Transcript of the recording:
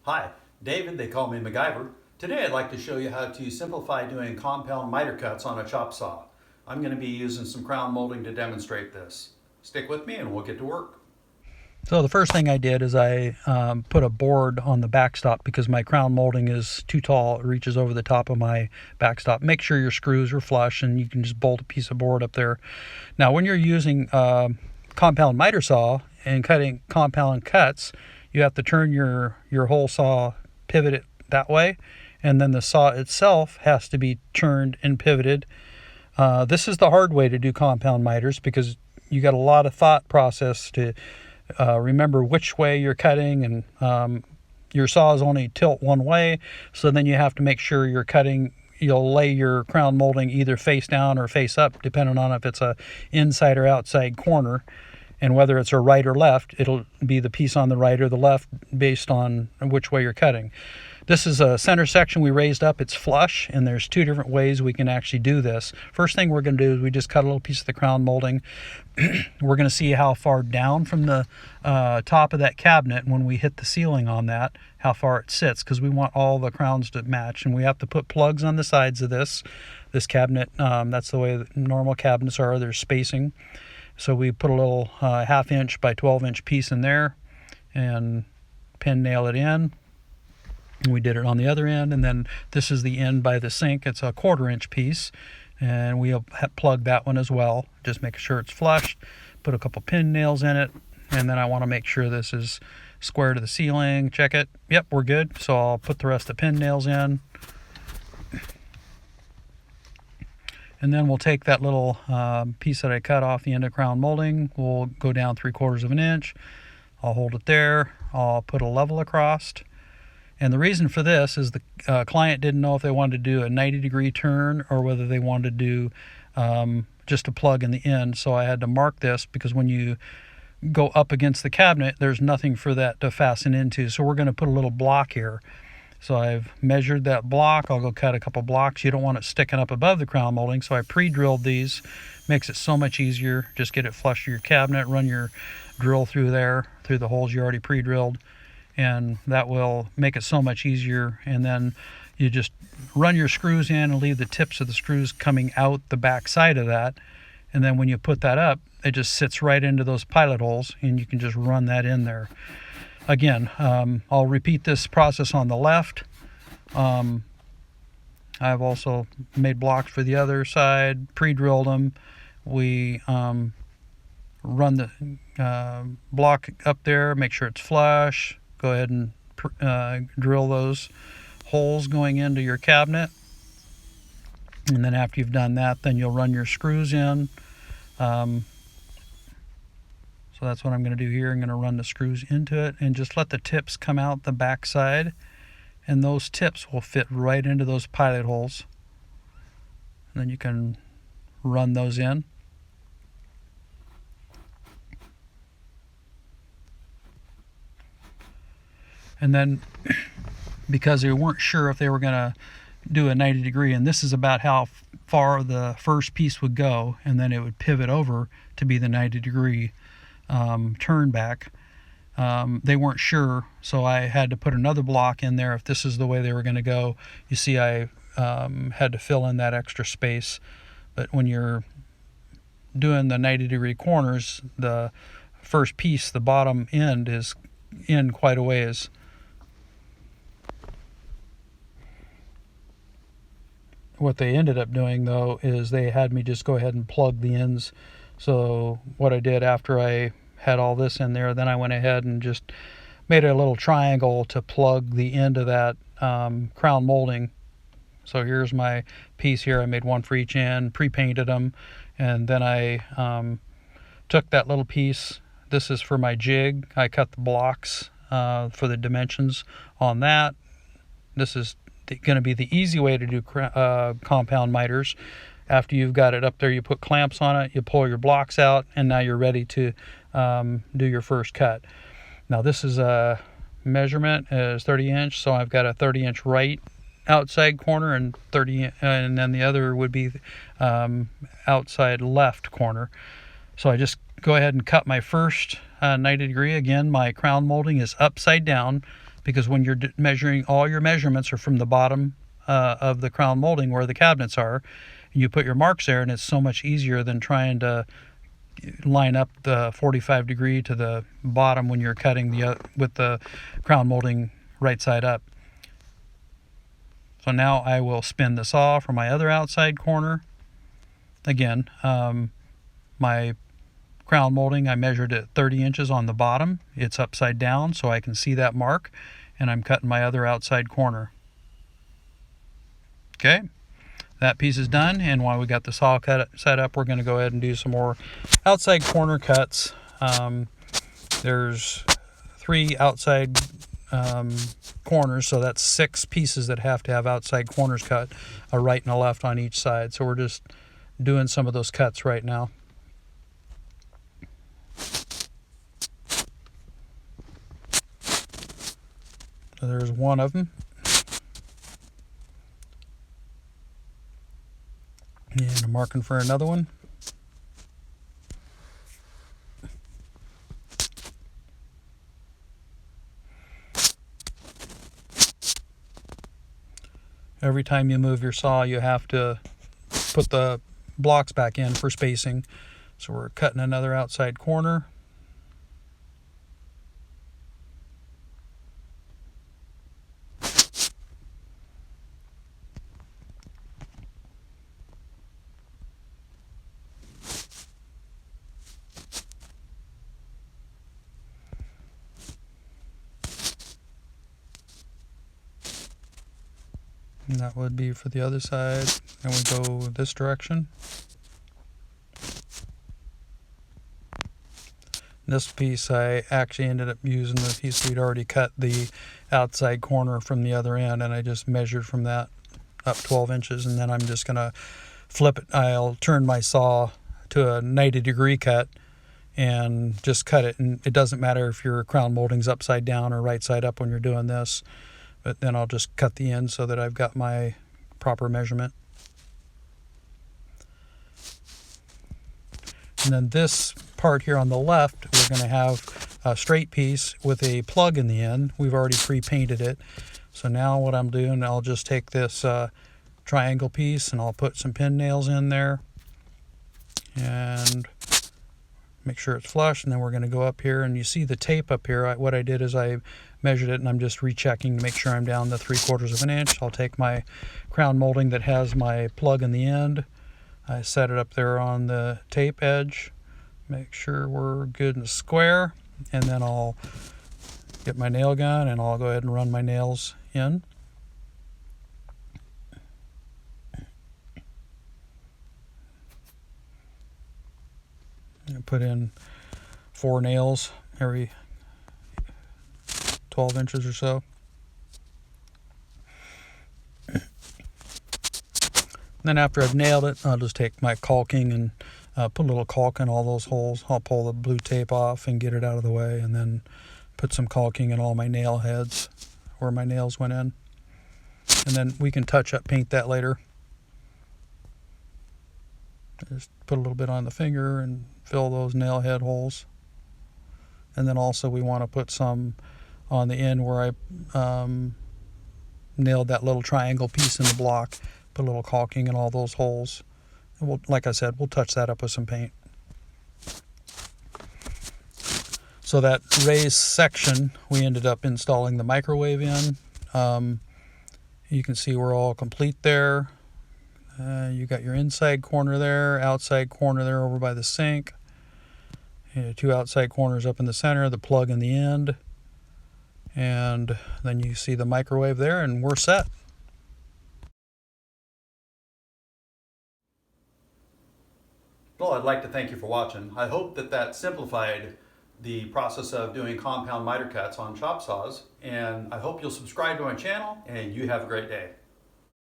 Hi, David, they call me MacGyver. Today I'd like to show you how to simplify doing compound miter cuts on a chop saw. I'm going to be using some crown molding to demonstrate this. Stick with me and we'll get to work. So the first thing I did is I put a board on the backstop because my crown molding is too tall. It reaches over the top of my backstop. Make sure your screws are flush and you can just bolt a piece of board up there. Now when you're using compound miter saw and cutting compound cuts, you have to turn your hole saw, pivot it that way, and then the saw itself has to be turned and pivoted. This is the hard way to do compound miters because you got a lot of thought process to remember which way you're cutting, and your saws only tilt one way, so then you have to make sure you're cutting. You'll lay your crown molding either face down or face up, depending on if it's a inside or outside corner, and whether it's a right or left. It'll be the piece on the right or the left based on which way you're cutting. This is a center section we raised up. It's flush, and there's two different ways we can actually do this. First thing we're going to do is we just cut a little piece of the crown molding. We're going to see how far down from the top of that cabinet when we hit the ceiling on that, how far it sits, because we want all the crowns to match, and we have to put plugs on the sides of this cabinet. That's the way that normal cabinets are. There's spacing. So we put a little 1/2 inch by 12 inch piece in there and pin nail it in. We did it on the other end, and then this is the end by the sink. It's a 1/4 inch piece, and we'll plug that one as well. Just make sure it's flush. Put a couple pin nails in it, and then I want to make sure this is square to the ceiling. Check it. Yep, we're good. So I'll put the rest of the pin nails in, and then we'll take that little piece that I cut off the end of crown molding. We'll go down 3/4 of an inch. I'll hold it there. I'll put a level across. And the reason for this is the client didn't know if they wanted to do a 90-degree turn or whether they wanted to do just a plug in the end. So I had to mark this because when you go up against the cabinet, there's nothing for that to fasten into. So we're going to put a little block here. So I've measured that block. I'll go cut a couple blocks. You don't want it sticking up above the crown molding. So I pre-drilled these. Makes it so much easier. Just get it flush to your cabinet. Run your drill through there, through the holes you already pre-drilled. And that will make it so much easier. And then you just run your screws in and leave the tips of the screws coming out the back side of that. And then when you put that up, it just sits right into those pilot holes, and you can just run that in there. Again, I'll repeat this process on the left. I've also made blocks for the other side, pre-drilled them. We run the block up there, make sure it's flush. Go ahead and drill those holes going into your cabinet. And then after you've done that, then you'll run your screws in. So that's what I'm going to do here. I'm going to run the screws into it and just let the tips come out the back side. And those tips will fit right into those pilot holes. And then you can run those in. And then because they weren't sure if they were going to do a 90-degree, and this is about how far the first piece would go, and then it would pivot over to be the 90-degree turn back. They weren't sure, so I had to put another block in there if this is the way they were going to go. You see I had to fill in that extra space. But when you're doing the 90-degree corners, the first piece, the bottom end, is in quite a ways. What they ended up doing, though, is they had me just go ahead and plug the ends. So what I did after I had all this in there, then I went ahead and just made a little triangle to plug the end of that crown molding. So here's my piece here. I made one for each end, pre-painted them, and then I took that little piece. This is for my jig. I cut the blocks for the dimensions on that. This is going to be the easy way to do compound miters. After you've got it up there, you put clamps on it, you pull your blocks out, and now you're ready to do your first cut. Now this is a measurement is 30 inch, so I've got a 30 inch right outside corner and 30, and then the other would be outside left corner. So I just go ahead and cut my first 90 degree. Again, my crown molding is upside down because when you're measuring, all your measurements are from the bottom of the crown molding where the cabinets are, and you put your marks there, and it's so much easier than trying to line up the 45 degree to the bottom when you're cutting with the crown molding right side up. So now I will spin the saw for my other outside corner. Again, my crown molding, I measured it 30 inches on the bottom. It's upside down so I can see that mark, and I'm cutting my other outside corner. Okay, that piece is done, and while we got the saw set up, we're going to go ahead and do some more outside corner cuts. There's 3 outside corners, so that's 6 pieces that have to have outside corners cut, a right and a left on each side. So we're just doing some of those cuts right now. So there's one of them. And I'm marking for another one. Every time you move your saw, you have to put the blocks back in for spacing. So we're cutting another outside corner. And that would be for the other side. And we go this direction. This piece, I actually ended up using the piece we'd already cut the outside corner from the other end, and I just measured from that up 12 inches, and then I'm just going to flip it. I'll turn my saw to a 90-degree cut and just cut it. And it doesn't matter if your crown molding's upside down or right side up when you're doing this. But then I'll just cut the end so that I've got my proper measurement. And then this part here on the left, we're going to have a straight piece with a plug in the end. We've already pre-painted it. So now what I'm doing, I'll just take this triangle piece and I'll put some pin nails in there and make sure it's flush. And then we're going to go up here, and you see the tape up here. What I did is I measured it, and I'm just rechecking to make sure I'm down the 3/4 of an inch. I'll take my crown molding that has my plug in the end. I set it up there on the tape edge. Make sure we're good and square. And then I'll get my nail gun and I'll go ahead and run my nails in. And put in 4 nails every 12 inches or so. Then after I've nailed it, I'll just take my caulking and put a little caulk in all those holes. I'll pull the blue tape off and get it out of the way, and then put some caulking in all my nail heads where my nails went in. And then we can touch up paint that later. Just put a little bit on the finger and fill those nail head holes. And then also we want to put some on the end where I nailed that little triangle piece in the block. Put a little caulking in all those holes. And we'll, like I said, we'll touch that up with some paint. So that raised section, we ended up installing the microwave in. You can see we're all complete there. You got your inside corner there, outside corner there over by the sink. 2 outside corners up in the center, the plug in the end. And then you see the microwave there, and we're set. Well, I'd like to thank you for watching. I hope that simplified the process of doing compound miter cuts on chop saws, and I hope you'll subscribe to my channel, and you have a great day.